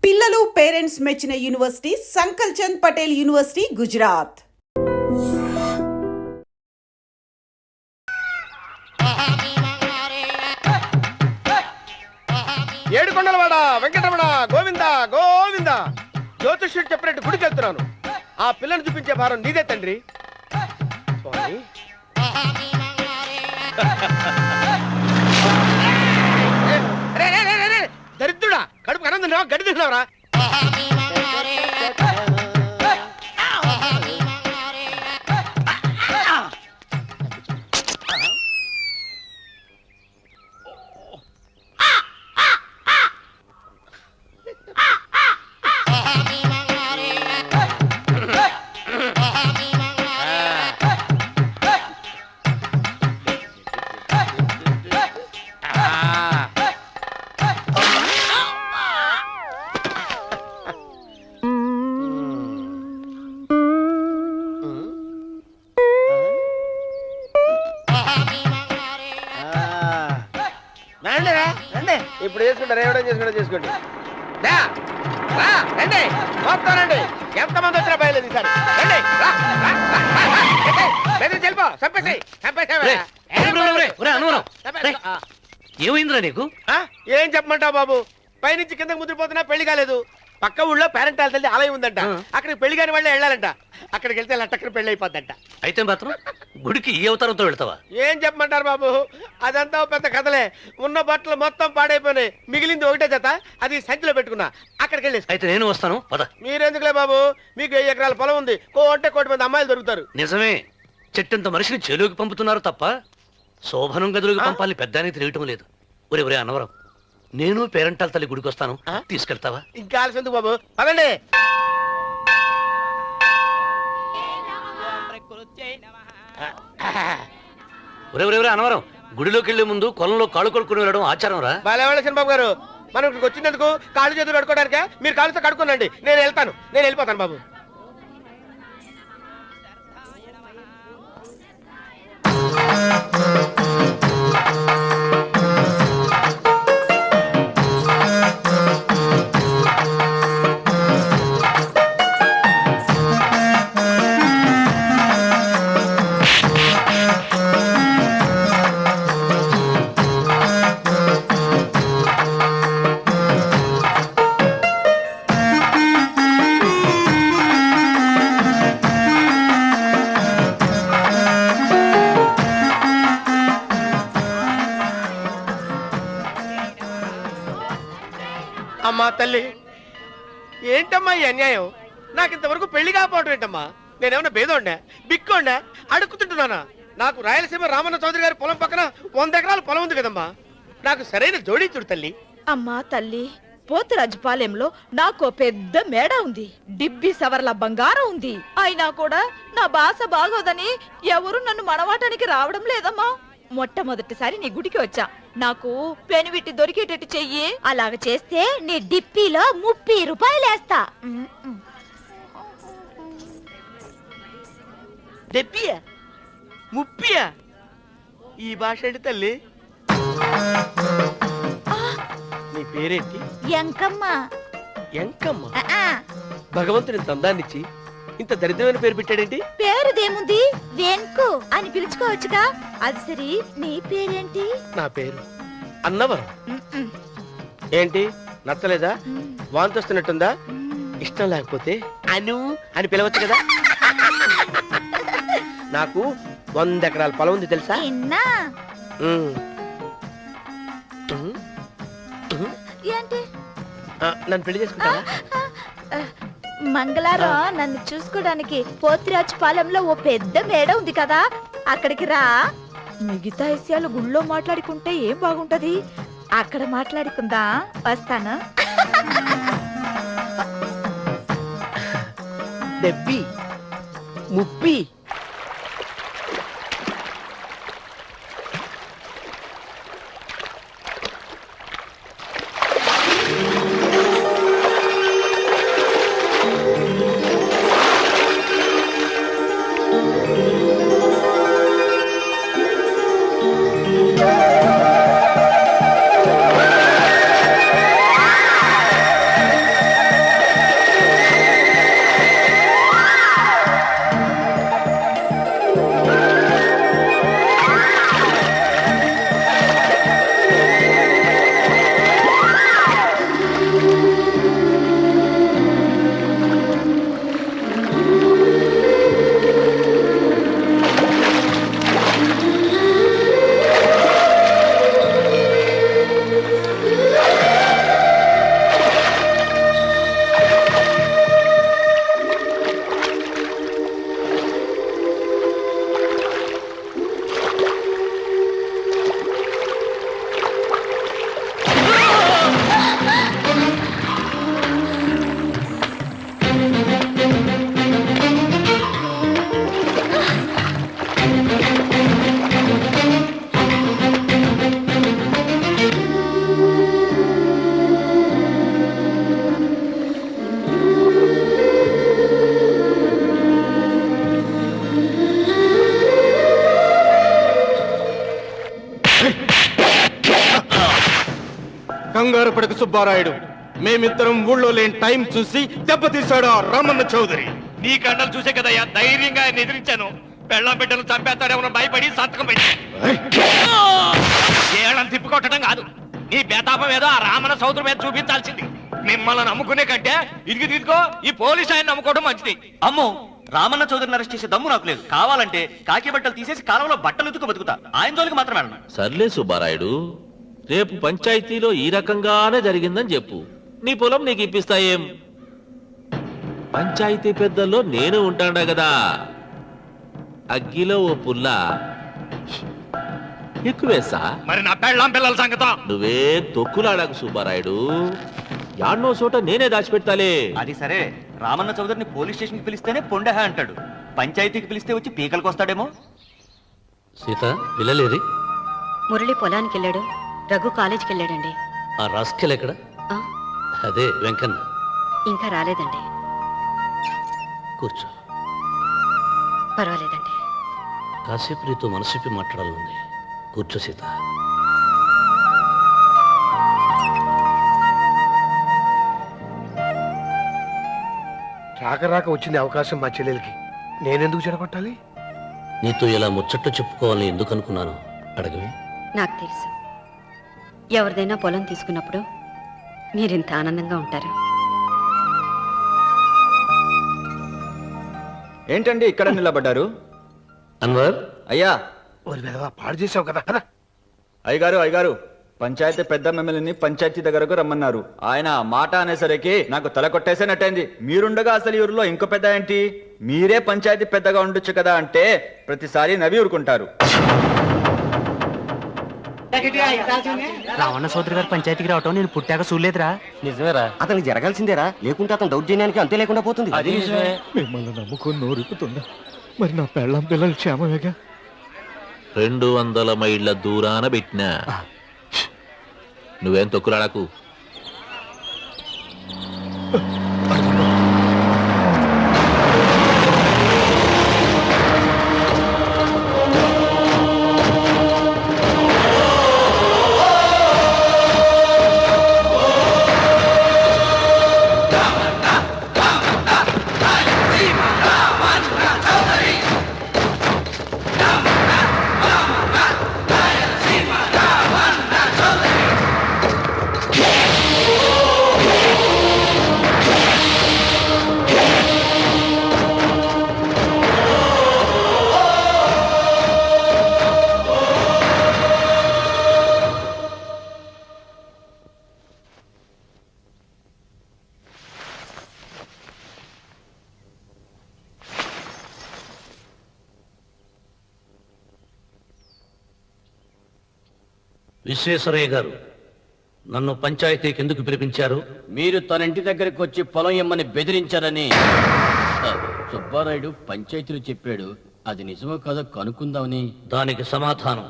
పిల్లలు పేరెంట్స్ మెచ్చిన university సంకల్ Chand Patel university Gujarat. ఏడుకొండలవాడ వెంకటరమణ గోవింద గోవింద. జ్యోతిష్యుడు చెప్పినట్టు గుడికి వెళ్తున్నాను. ఆ పిల్లను చూపించే భారం నీదే తండ్రి. స్వామి దరిద్రుడా, కడుపు అన్నం తిన్నావా గడి తిన్నావరా? ఇప్పుడు చేసుకుంటారు, ఏడో చేసుకోండి. రండి మొత్తం రండి. ఎంతమంది వచ్చినా బయలుదేరి ఈసారి రండి. ఏమైందిరా నీకు? ఏం చెప్పమంటావు బాబు, పైనుంచి కిందకి ముద్రపోతున్నా పెళ్లి కాలేదు. పక్క ఊళ్ళో పేరెంట్ తల్లి ఆలయం ఉందంట, అక్కడికి పెళ్లి కాని వాళ్ళే వెళ్ళాలంట. అక్కడికి వెళ్తే లట్టక్కన పెళ్లి అయిపోద్దంట. అయితే మాత్రం గుడికి ఈ అవతారంతో వెళ్తావా? ఏం చెప్పమంటారు బాబు, అదంతా పెద్ద కథలే. ఉన్న బట్టలు మొత్తం పాడైపోయినాయి, మిగిలింది ఒకటే జత, అది సంచిలో పెట్టుకున్నా. అక్కడికి వెళ్ళేసి అయితే నేను వస్తాను పద. మీరెందుకులే బాబు, మీకు 10 ఎకరాల పొలం ఉంది, అంటే 1 మంది అమ్మాయిలు దొరుకుతారు. నిజమే, చెట్టంత మనిషిని చెలువుకి పంపుతున్నారు తప్ప శోభనం గదులకు పంపాలని పెద్దానికి తెలియటం లేదు. ఒరే ఒరే అన్నవరం, నేను పేరెంటాల తల్లి గుడికి వస్తాను, తీసుకెళ్తావా? ఇంకా ఆలస్యం ఎందుకు బాబు, పదండి. ఒరే ఒరే ఒరే అన్నవరం, గుడిలోకి వెళ్లే ముందు కొలంలో కాళ్ళు కొడుకుని వెళ్ళడం ఆచారం రా. బాలేవాళ్ళ చంద్రబాబు గారు, మనం ఇక్కడికి వచ్చినందుకు కాళ్ళు చేతులు కడుక్కోవడానికే. మీరు కాళ్ళతో కడుక్కోనండి, నేను వెళ్తాను, నేను వెళ్ళిపోతాను బాబు. అమ్మా తల్లి, ఏంటమ్మా ఈ అన్యాయం? నాకు ఇంతవరకు పెళ్లి కాకపోవడం ఏంటమ్మా? నేనేమన్నా బేదోండా, బిక్కోండా, అడుక్కుతుంటున్నానా? నాకు రాయలసీమ రామన్న చౌదరి గారి పొలం పక్కన 100 ఎకరాల పొలం ఉంది కదమ్మా. నాకు సరైన జోడించుడు తల్లి. అమ్మా తల్లి, పోతురాజుపాలెంలో నాకు పెద్ద మేడ ఉంది, డిబ్బి సవర్ల బంగారం ఉంది. అయినా కూడా నా భాష బాగోదని ఎవరు నన్ను మనవాటానికి రావడం లేదమ్మా. మొట్టమొదటిసారి నీ గుడికి వచ్చా, నాకు పెనువిట్టి దొరికేటట్టు చెయ్యి. అలాగ చేస్తే నీ డిప్పిలో 30 రూపాయలు వేస్తా. డెబ్బియా 30? ఈ భాష ఏంటి తల్లి? నీ పేరేంటి? ఎంకమ్మ. ఎంకమ్మ? భగవంతుని ఇంత అందాన్నిచ్చి ఇంత దరిద్రమైన పేరు పెట్టాడేంటి? పేరుదేముంది, వెంకు అని పిలుచుకోవచ్చుగా. అది సరి, నీ పేరేంటి? నా పేరు అన్నవరం. ఏంటి నచ్చలేదా? వాంతొస్తున్నట్టుందా? ఇష్టం లేకపోతే అను అని పిలవచ్చు కదా. నాకు 100 ఎకరాల పొలం ఉంది తెలుసా? ఏంటి? నన్ను పెళ్లి చేసుకుంటావా? మంగళారం నన్ను చూసుకోవడానికి పోతిరాజుపాలెంలో ఓ పెద్ద మేడ ఉంది కదా, అక్కడికి రా. మిగతా విషయాలు గుళ్ళో మాట్లాడుకుంటే ఏం బాగుంటది, అక్కడ మాట్లాడుకుందా. వస్తాను. డెబ్బి 30. సుబ్బారాయుడు మేమిద్దరం ఊళ్ళో లేని టైం చూసి దెబ్బతీశాడు ఆ రామన్న చౌదరి. నీ కండలు చూసే కదయ్యా ధైర్యంగా ఆయన ఎదిరించాను. పెళ్ళం బిడ్డలు చంపేస్తాడేమో భయపడి సంతకం పెట్టి ఏళ్ళని తిప్పుకొట్టడం కాదు, నీ బేతాపం ఏదో ఆ రామన్న సోదరు మీద చూపించాల్సింది. మిమ్మల్ని నమ్ముకునే కంటే ఇదిగో ఈ పోలీసు ఆయన నమ్ముకోవడం మంచిది. అమ్మో, రామన్న చౌదరిని అరెస్ట్ చేసే దమ్ము నాకు లేదు. కావాలంటే కాకి బట్టలు తీసేసి కాలంలో బట్టలు ఉతుకు బతుకుతా. ఆయన జోలికి మాత్రం వెళ్ళను. సర్లే సుబ్బారాయుడు, రేపు పంచాయతీలో ఈ రకంగానే జరిగిందని చెప్పు. నీ పొలం నీకు ఇప్పిస్తాయేం? పంచాయతీ పెద్దల్లో నేను ఉంటాడా కదా. అగ్గిలో ఓ పుల్ల ఎక్కువేసా. మరి నా పెళ్ళం పిల్లల సంగతం నువ్వే తొక్కులాడాకు సుబ్బారాయుడు. యాడ్నో చోట నేనే దాచిపెడతాలే. అది సరే, రామన్న చౌదరిని పోలీస్ స్టేషన్ కి పిలిస్తేనే పొండహ అంటాడు. పంచాయతీకి పిలిస్తే వచ్చి పీకలకు వస్తాడేమో. సీత పిల్లలేరి? మురళి పొలానికి వెళ్ళాడు, రఘు కాలేజీకి వెళ్ళాడండి. ఆ రాస్కెల్ ఎక్కడ? ఆ, అదే వెంకన్న. ఇంకా రాలేదండి. కూర్చో. పర్వాలేదండి. కాసేపు నీతో మనసిప్పి మాట్లాడాలనుంది. కూర్చో సీత. రాక రాక వచ్చింది అవకాశం మా చెల్లెలకి, నేనెందుకు చెడగొట్టాలి? నీతో ఇలా ముచ్చట్లు చెప్పుకోవాలని ఎందుకు అనుకున్నాను అడగవి. నాకు తెలుసు, ఎవరిదైనా పొలం తీసుకున్నప్పుడు మీరింత ఆనందంగా ఉంటారు. ఏంటండి ఇక్కడ నిలబడ్డారు? అన్వర్, అయ్యా. ఓరి వెధవా, పాడు చేసావు కదా. పద. అయ్యగారు, పంచాయతీ పెద్ద మిమ్మల్ని పంచాయతీ దగ్గరకు రమ్మన్నారు. ఆయన మాట అనేసరికి నాకు తల కొట్టేసేనట్టయింది. మీరుండగా అసలు ఈ ఊరిలో ఇంకో పెద్ద ఏంటి? మీరే పంచాయతీ పెద్దగా ఉండొచ్చు కదా అంటే ప్రతిసారి నవ్వి ఊరుకుంటారు. రావణ సోదరి గారు పంచాయతీకి రావటం నేను పుట్టాక చూడలేదురా. నిజమేరా? అతనికి జరగాల్సిందేరా, లేకుంటే అతను దౌర్జన్యానికి అంతే లేకుండా పోతుంది. అది నిజమే. మిమ్మల్ని నమ్ముకొని నోరుకుతుందా? మరి నా పెళ్ళం పిల్లలు క్షేమమేగా? 200 మైళ్ళ దూరాన పెట్టినా. నువ్వేం తొక్కులాడకు. విశ్వేశ్వరయ్య గారు, నన్ను పంచాయతీకి ఎందుకు పిలిపించారు? మీరు తన ఇంటి దగ్గరికి వచ్చి పొలం ఇమ్మని బెదిరించారని సుబ్బారాయుడు పంచాయతీలో చెప్పాడు. అది నిజమో కాదో కనుక్కుందామని. దానికి సమాధానం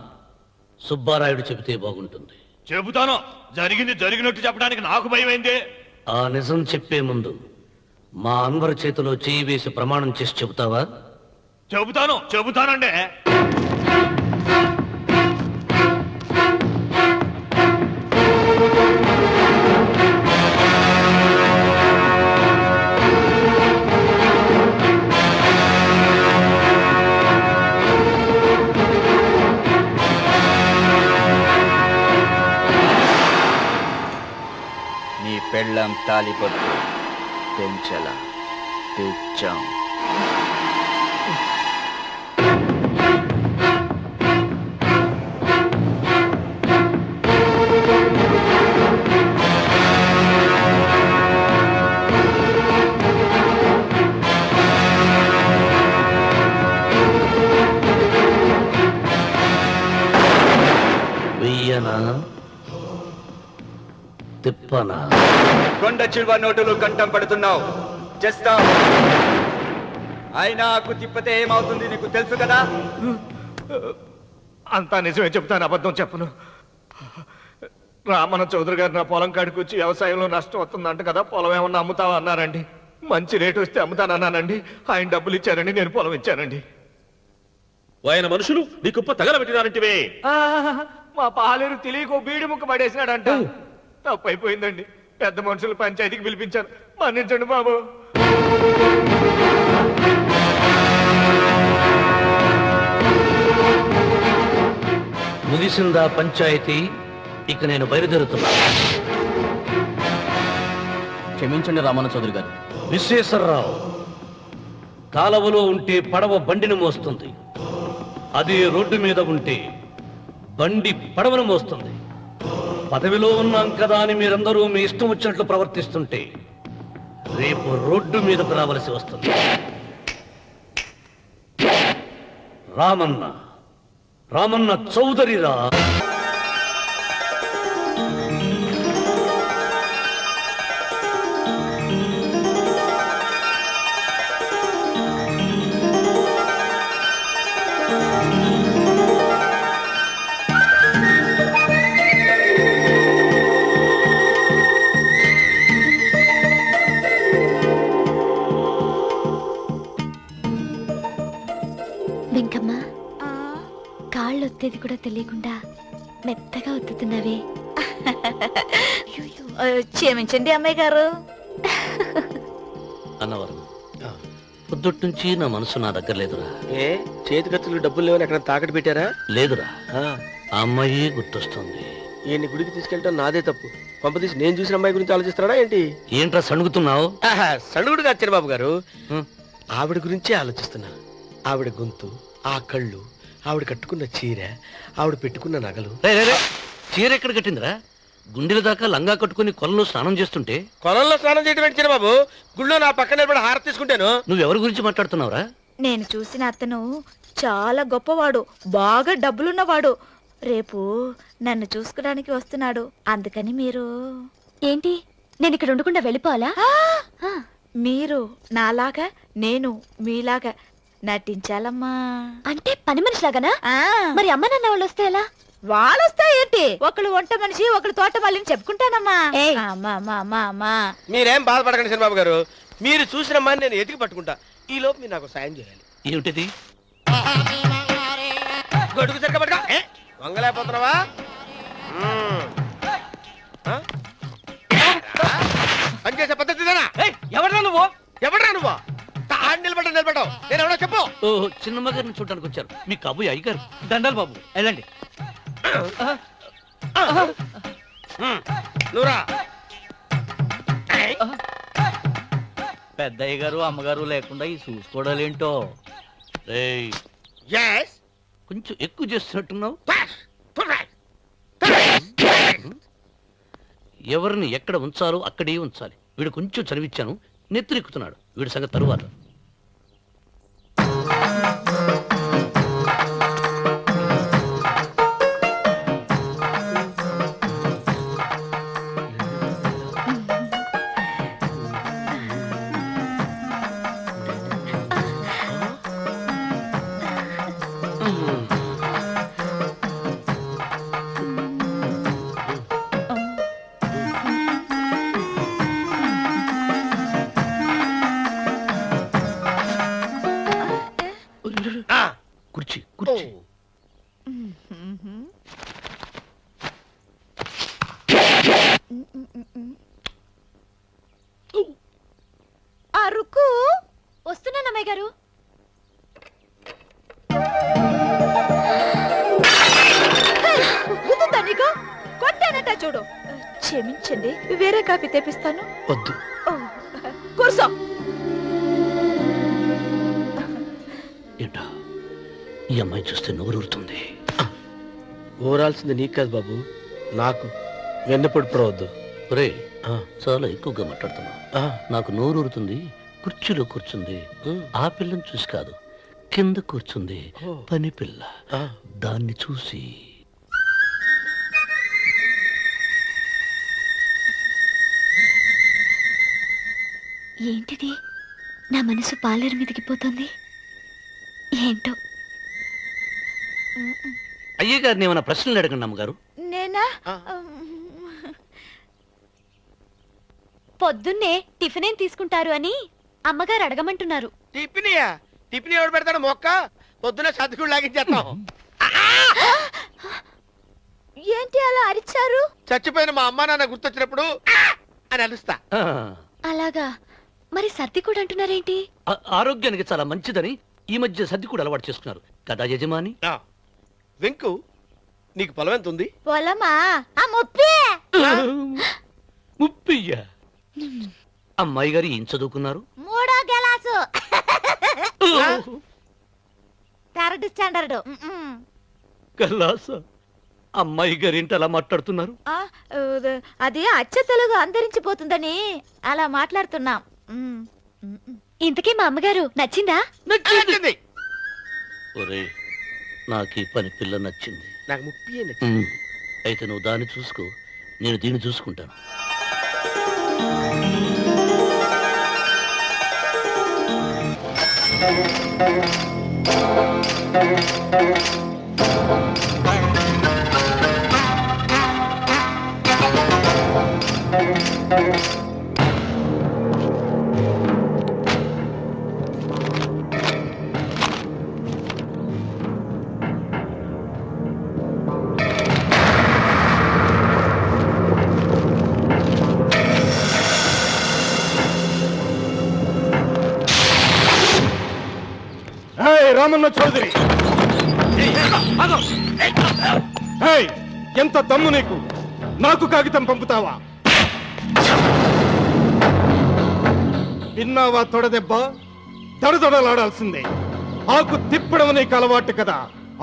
సుబ్బారాయుడు చెబితే బాగుంటుంది. చెబుతాను. జరిగింది జరిగినట్టు చెప్పడానికి నాకు భయమైంది. ఆ నిజం చెప్పే ముందు మా అన్వర్ చేతిలో చేయి వేసి ప్రమాణం చేసి చెబుతావా? చెబుతానండి. నీ పెళ్ళం తాలిపొట్టు పెంచల తెచ్చాం. వెయ్యనా తిప్పనా? కొండ చిల్వ నోటులు కంఠం పడుతున్నావు. చేస్తావు. అయినా తిప్పితే ఏమవుతుంది నీకు తెలుసు కదా. అంతా నిజమే చెప్తాను, అబద్ధం చెప్పను. రామన్న చౌదరి గారు నా పొలం కాడికి వచ్చి వ్యవసాయంలో నష్టం వస్తుందంట కదా, పొలం ఏమన్నా అమ్ముతావా అన్నారండి. మంచి రేటు వస్తే అమ్ముతానన్నానండి. ఆయన డబ్బులు ఇచ్చారండి, నేను పొలం ఇచ్చానండి. ఆయన మనుషులు నీ కుప్ప తగలబెట్టినారంటివే. మా పాలేరు తెలియకో బీడి ముక్క పడేసినాడంట. తప్పు అయిపోయిందండి. పెద్ద మనుషులు పంచాయతీకి పిలిపించాను, మన్నించండి బాబు. ముగిసిందా పంచాయతీ? ఇక నేను బయలుదేరుతున్నా. క్షమించండి రామన్న చౌదరి గారు. విశ్వేశ్వరరావు, కాలవలో ఉంటే పడవ బండిని మోస్తుంది, అదే రోడ్డు మీద ఉంటే బండి పడవను మోస్తుంది. పదవిలో ఉన్నాం కదా అని మీరందరూ మీ ఇష్టం వచ్చినట్లు ప్రవర్తిస్తుంటే రేపు రోడ్డు మీదకు రావలసి వస్తుంది. రామన్న, రామన్న చౌదరిరా. వెంకమ్మ, కాళ్ళు ఒత్తేది కూడా తెలియకుండా మెత్తగా ఒత్తుతున్నవే. క్షమించండి అమ్మాయి గారు. అన్నవరం, పొద్దుటి నుంచి నా మనసు నా దగ్గర లేదురా. ఏ చేతి ఖర్చులు డబ్బులు లేవని ఎక్కడ తాకట్టు పెట్టారా? లేదురా, ఆ, ఆ అమ్మాయి గుర్తొస్తుంది. ఈయన్ని గుడికి తీసుకెళ్ళటం నాదే తప్పు. పంపతీసి నేను చూసిన అమ్మాయి గురించి ఆలోచిస్తున్నాడా ఏంటి? ఏంట్రా సణుగుతున్నావు? సడుగుడు కాదు చిరబాబు గారు, ఆవిడ గురించే ఆలోచిస్తున్నా. ఆవిడ గొంతు, ఆ కళ్ళు, ఆవిడ కట్టుకున్న చీర, ఆవిడ పెట్టుకున్న నగలు. చీర ఎక్కడ కట్టిందిరా? గుండెల దాకా లంగా కట్టుకుని కొలంలో స్నానం చేస్తుంటే. కొలంలో స్నానం చేయటం ఏంటి చిరబాబు? గుళ్ళో నా పక్కన నిలబడి హారతి తీసుకుంటాను. నువ్వెవరి గురించి మాట్లాడుతున్నావురా? నేను చూసిన అతను చాలా గొప్పవాడు, బాగా డబ్బులున్నవాడు. రేపు నన్ను చూసుకోవడానికి వస్తున్నాడు. అందుకని మీరు ఏంటి, నేను ఇక్కడ ఉండకుండా వెళ్ళిపోవాలా? మీరు నాలాగా, నేను మీలాగా నటించాలమ్మా. అంటే పని మనిషిలాగానా? మరి అమ్మ నాన్న వాళ్ళు వస్తే ఎలా? వాళ్ళు వస్తాయేంటి? ఒకళ్ళు వంట మనిషి, ఒకళ్ళు తోట మళ్ళీ చెప్పుకుంటానమ్మా. అమ్మా మీరేం బాధపడకండి చిరబాబు గారు, మీరు చూసిన అమ్మాయిని నేను ఎతికి పట్టుకుంటా. ఈ లోపు మీరు నాకు సాయం చేయాలి. ఏమిటిది? గొడుగు సరిగ్గా పట్టుకో. వంగలేకపోతున్నావా? పనిచేసే పద్ధతి ఎవరా నువ్వు? ఎవడరా నువ్వు? నిలబడ్డావు. నేను ఎవడో చెప్పు. ఓ, చిన్నమ్మ గారిని చూడడానికి వచ్చారు. మీ కాబోయే అయ్యగారు. దండాలు బాబు, వెళ్ళండి. నువ్వురా. పెద్దయ్య గారు అమ్మగారు లేకుండా ఈ చూసుకోవడాలేంటో. రేయ్, Yes. కొంచెం ఎక్కువ చేస్తున్నట్టున్నావు. ఎవరిని ఎక్కడ ఉంచాలో అక్కడే ఉంచాలి. వీడు కొంచెం చదివిచ్చాను, నెత్తిరెక్కుతున్నాడు. వీడి సంగతి తరువాత. కుర్చీ కుర్చీ. అరుకు వస్తున్నాను అమ్మాయి గారు. కొట్టానట చూడు. క్షమించండి, వేరే కాఫీ తెప్పిస్తాను. వద్దు. కూర్చో. ఏంటా, ఈ అమ్మాయి చూస్తే నోరూరుతుంది. ఊరాల్సింది నీకు కాదు బాబు, నాకు. వెన్నపొడి పడవద్దు. ఒరే, చాలా ఎక్కువగా మాట్లాడుతున్నావు. నాకు నోరూరుతుంది. కుర్చీలో కూర్చుంది. ఆ పిల్లని చూసి కాదు, కింద కూర్చుంది పని పిల్ల. దాన్ని చూసి. ఏంటిది, నా మనసు పాలేరు మీదకి పోతుంది ఏంటో. అయ్య గారిని ఏమైనా ప్రశ్నలు అడగండి అమ్మగారు. నేనా? పొద్దున్నే టిఫిన్ ఏం తీసుకుంటారు అని అమ్మగారు అడగమంటున్నారు. టిఫినియా? టిఫిన్ ఎవడు పెడతాడు మొక్క? పొద్దున సతుకుడు లాగించేస్తాం. ఏంటి అలా అరిచారు? చచ్చిపోయిన మా అమ్మా నాన్న గుర్తొచ్చినప్పుడు "ఆ!" అని అలుస్తా. ఆ, అలాగా మరి సర్ది కూడా అంటున్నారేంటి? ఆరోగ్యానికి చాలా మంచిదని ఈ మధ్య సర్ది కూడా అలవాటు చేస్తున్నారు కదా యజమాని. ఆ, వెంకు నీకు పొలం ఎంత ఉంది? పొలమా? ఆ ముప్పి. ముప్పయ్య. అమ్మాయి గారు ఏం చదువుకున్నారు? 3వ గెలాసు. 3rd standard. కల్లాస. అమ్మాయి గారు ఏంటి అలా మాట్లాడుతున్నారు? అది అచ్చ తెలుగు అంతరించిపోతుందని అలా మాట్లాడుతున్నాం. ఇంతకీ మా అమ్మగారు నచ్చిందా? నచ్చింది. ఒరే, నాకు ఈ పని పిల్ల నచ్చింది. నాకు ముప్పి అయితే నువ్వు దాన్ని చూసుకో, నేను దీన్ని చూసుకుంటాను. రామన్న చౌదరి, ఎంత దమ్ము నీకు? నాకు కాగితం పంపుతావా? విన్నావా తొడదెబ్బ? దడదడలాడాల్సిందే. ఆకు తిప్పడం నీకు అలవాటు కదా.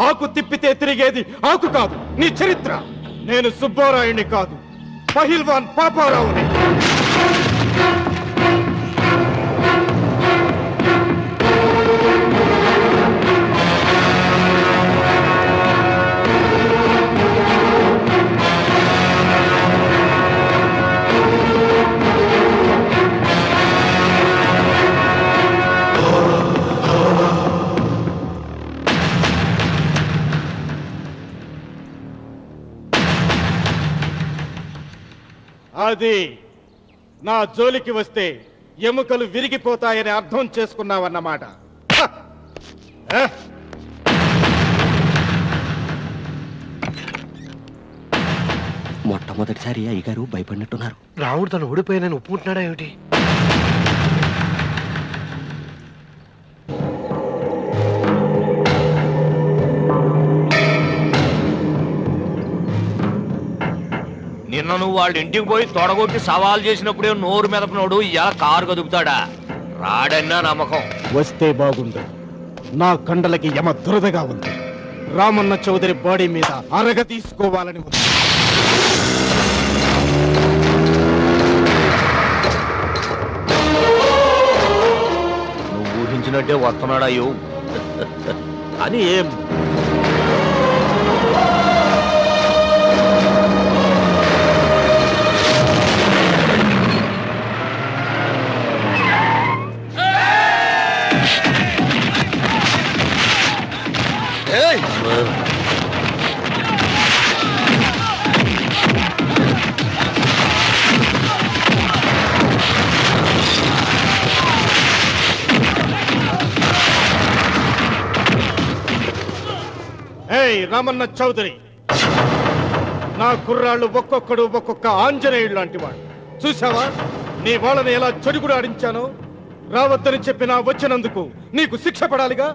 ఆకు తిప్పితే తిరిగేది ఆకు కాదు, నీ చరిత్ర. నేను సుబ్బారాయుణ్ణి కాదు, పహిల్వాన్ పాపారావుని. అది నా జోలికి వస్తే ఎముకలు విరిగిపోతాయని అర్థం చేసుకున్నావన్నమాట. మొట్టమొదటిసారి అయ్యగారు భయపడినట్టున్నారు. రావుడు తను ఓడిపోయానని ఒప్పుకుంటున్నాడా ఏమిటి? నిన్న నువ్వు వాళ్ళ ఇంటికి పోయి తొడగొట్టి సవాల్ చేసినప్పుడే నోరు మెదపనోడు ఇలా కారు కదుపుతాడా? రాడన్నా నమ్మకం. వస్తే బాగుండు. నా కండలకి యమ దురదగా ఉంది. రామన్న చౌదరి బాడీ మీద అరగ తీసుకోవాలని ఉంది. నువ్వు ఊహించినట్టే వస్తున్నాడయ్యో అని ఏం రామన్న చౌదరి, నా కుర్రాళ్ళు ఒక్కొక్కడు ఒక్కొక్క ఆంజనేయుడు లాంటి వాడు. చూసావా నీ వాళ్ళని ఎలా చెడుగుడు ఆడించానో? రావద్దని చెప్పినా వచ్చినందుకు నీకు శిక్ష పడాలిగా.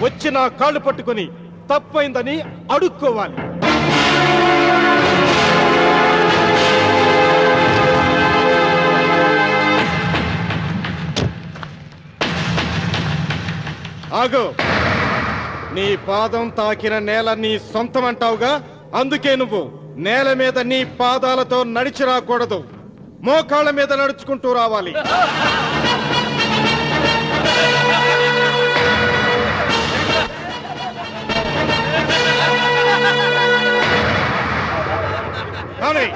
వచ్చి నా కాళ్ళు పట్టుకొని తప్పైందని అడుక్కోవాలి. ఆగో, నీ పాదం తాకిన నేల నీ సొంతం అంటావుగా, అందుకే నువ్వు నేల మీద నీ పాదాలతో నడిచి రాకూడదు, మోకాళ్ళ మీద నడుచుకుంటూ రావాలి. కానీ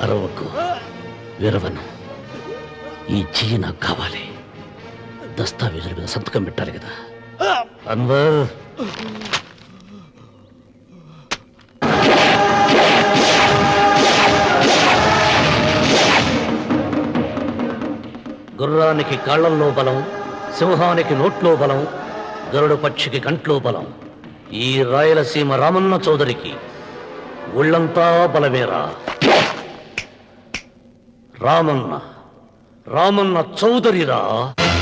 అరవకు, విరవను. ఈ చెయ్యి నాకు కావాలి. దస్తావేజుల మీద సంతకం పెట్టాలి కదా. అన్వర్, గుర్రానికి కాళ్లల్లో బలం, సింహానికి నోట్లో బలం, గరుడు పక్షికి కంట్లో బలం. ఈ రాయలసీమ రామన్న చౌదరికి ఒళ్ళంతా బలమేరా. రామన్న చౌదరిరా.